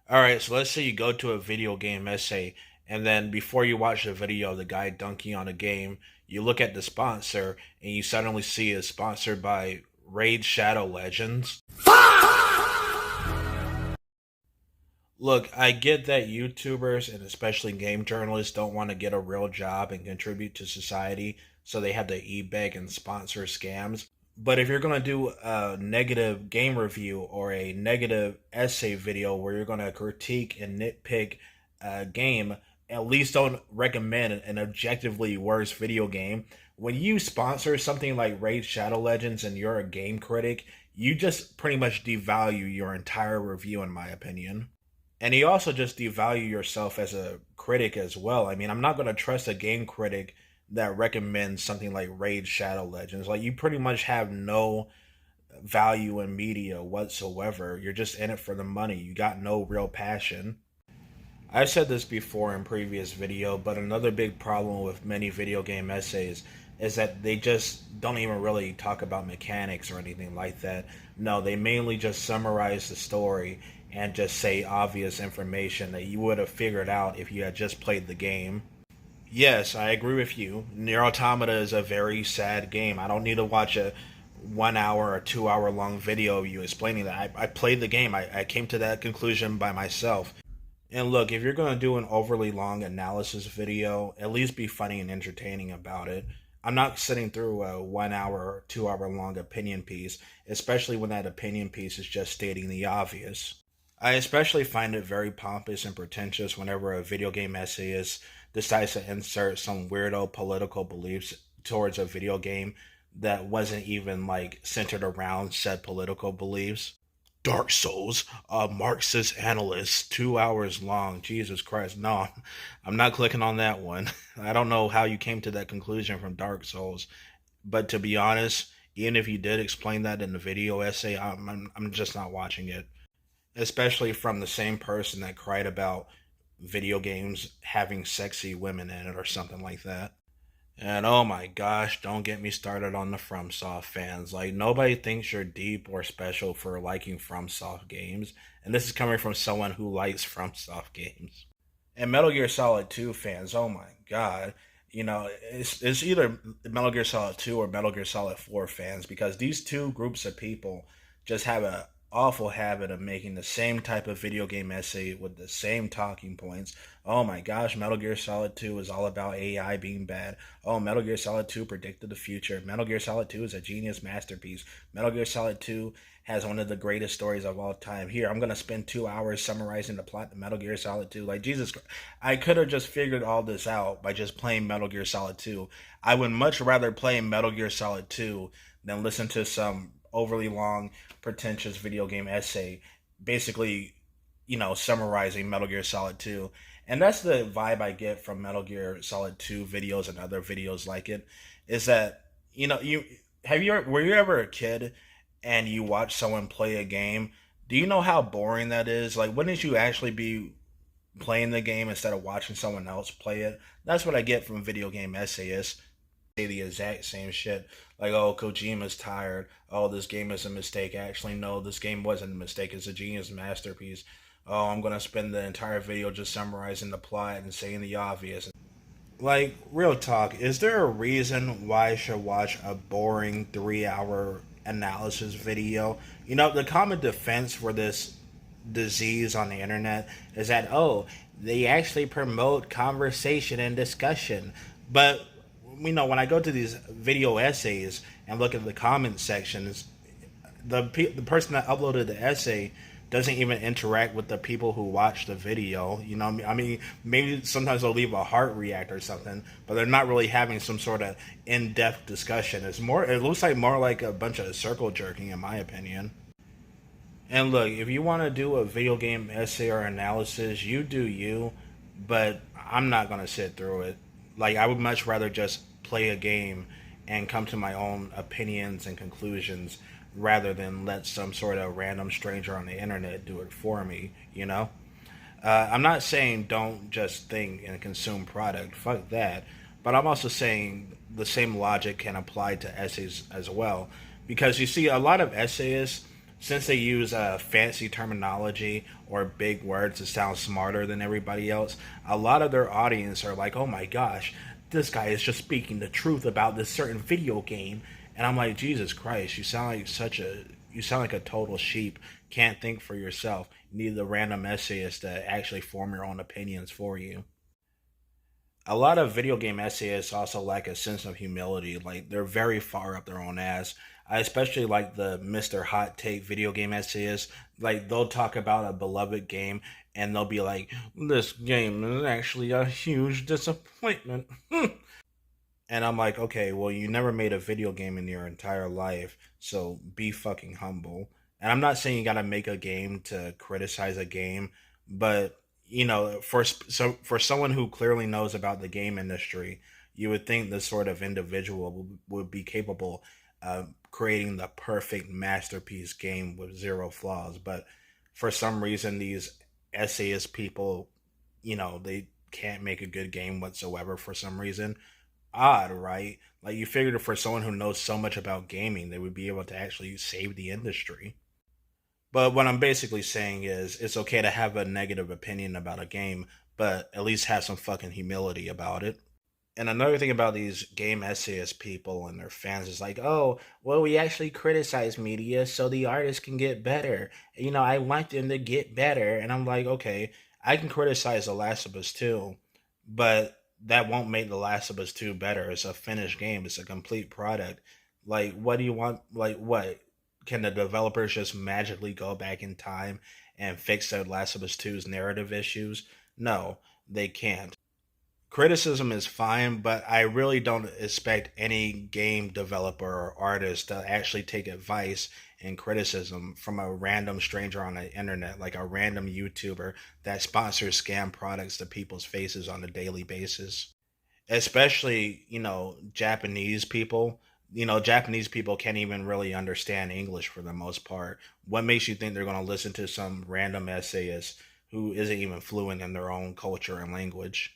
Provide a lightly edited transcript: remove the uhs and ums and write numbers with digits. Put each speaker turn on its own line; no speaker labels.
All right, so let's say you go to a video game essay, and then before you watch the video, the guy dunking on a game, you look at the sponsor, and you suddenly see it's sponsored by Raid Shadow Legends. Look, I get that YouTubers and especially game journalists don't want to get a real job and contribute to society, so they have to e-beg and sponsor scams. But if you're going to do a negative game review or a negative essay video where you're going to critique and nitpick a game, at least don't recommend an objectively worse video game. When you sponsor something like Raid Shadow Legends and you're a game critic, you just pretty much devalue your entire review, in my opinion. And you also just devalue yourself as a critic as well. I mean, I'm not going to trust a game critic that recommends something like Raid Shadow Legends. Like, you pretty much have no value in media whatsoever. You're just in it for the money. You got no real passion. I've said this before in previous video, but another big problem with many video game essays is that they just don't even really talk about mechanics or anything like that. No, they mainly just summarize the story and just say obvious information that you would have figured out if you had just played the game. Yes, I agree with you. Nier Automata is a very sad game. I don't need to watch a 1 hour or 2 hour long video of you explaining that. I played the game. I came to that conclusion by myself. And look, if you're going to do an overly long analysis video, at least be funny and entertaining about it. I'm not sitting through a 1 hour or 2 hour long opinion piece, especially when that opinion piece is just stating the obvious. I especially find it very pompous and pretentious whenever a video game essayist decides to insert some weirdo political beliefs towards a video game that wasn't even like centered around said political beliefs. Dark Souls, a Marxist analyst, 2 hours long. Jesus Christ, no, I'm not clicking on that one. I don't know how you came to that conclusion from Dark Souls, but to be honest, even if you did explain that in the video essay, I'm just not watching it. Especially from the same person that cried about video games having sexy women in it or something like that. And oh my gosh, don't get me started on the FromSoft fans. Like, nobody thinks you're deep or special for liking FromSoft games. And this is coming from someone who likes FromSoft games. And Metal Gear Solid 2 fans, oh my god. It's either Metal Gear Solid 2 or Metal Gear Solid 4 fans, because these two groups of people just have a awful habit of making the same type of video game essay with the same talking points. Oh my gosh, Metal Gear Solid 2 is all about AI being bad. Oh, Metal Gear Solid 2 predicted the future. Metal Gear Solid 2 is a genius masterpiece. Metal Gear Solid 2 has one of the greatest stories of all time. Here, I'm going to spend 2 hours summarizing the plot of Metal Gear Solid 2. Like, Jesus Christ. I could have just figured all this out by just playing Metal Gear Solid 2. I would much rather play Metal Gear Solid 2 than listen to some overly long, pretentious video game essay, basically, summarizing Metal Gear Solid 2. And that's the vibe I get from Metal Gear Solid 2 videos and other videos like it, is that, were you ever a kid and you watch someone play a game? Do you know how boring that is? Like, wouldn't you actually be playing the game instead of watching someone else play it? That's what I get from video game essayists. Say the exact same shit. Like, oh, Kojima's tired. Oh, this game is a mistake. Actually, no, this game wasn't a mistake. It's a genius masterpiece. Oh, I'm gonna spend the entire video just summarizing the plot and saying the obvious. Like, real talk, is there a reason why I should watch a boring 3 hour analysis video? The common defense for this disease on the internet is that, oh, they actually promote conversation and discussion. But when I go to these video essays and look at the comment sections, the person that uploaded the essay doesn't even interact with the people who watch the video. I mean, maybe sometimes they'll leave a heart react or something, but they're not really having some sort of in-depth discussion. It looks like more like a bunch of circle jerking, in my opinion. And look, if you want to do a video game essay or analysis, you do you, but I'm not going to sit through it. Like, I would much rather just play a game and come to my own opinions and conclusions rather than let some sort of random stranger on the internet do it for me. I'm not saying don't just think and consume product. Fuck that. But I'm also saying the same logic can apply to essays as well. Because you see, a lot of essayists since they use fancy terminology or big words to sound smarter than everybody else, a lot of their audience are like, "Oh my gosh, this guy is just speaking the truth about this certain video game." And I'm like, Jesus Christ, you sound like a total sheep. Can't think for yourself. You need the random essayist to actually form your own opinions for you. A lot of video game essayists also lack a sense of humility. Like they're very far up their own ass. I especially like the Mr. Hot Take video game essayists. Like they'll talk about a beloved game and they'll be like, "This game is actually a huge disappointment." And I'm like, okay, well, you never made a video game in your entire life, so be fucking humble. And I'm not saying you gotta make a game to criticize a game, but for someone who clearly knows about the game industry, you would think this sort of individual would be capable of creating the perfect masterpiece game with zero flaws. But for some reason, these essayist people, they can't make a good game whatsoever for some reason. Odd, right? Like you figured for someone who knows so much about gaming, they would be able to actually save the industry. But what I'm basically saying is it's okay to have a negative opinion about a game, but at least have some fucking humility about it. And another thing about these game essayist people and their fans is like, oh, well, we actually criticize media so the artists can get better. I want them to get better. And I'm like, okay, I can criticize The Last of Us 2, but that won't make The Last of Us 2 better. It's a finished game, it's a complete product. Like, what do you want? Like, what? Can the developers just magically go back in time and fix The Last of Us 2's narrative issues? No, they can't. Criticism is fine, but I really don't expect any game developer or artist to actually take advice and criticism from a random stranger on the internet, like a random YouTuber that sponsors scam products to people's faces on a daily basis. Especially, Japanese people. Japanese people can't even really understand English for the most part. What makes you think they're going to listen to some random essayist who isn't even fluent in their own culture and language?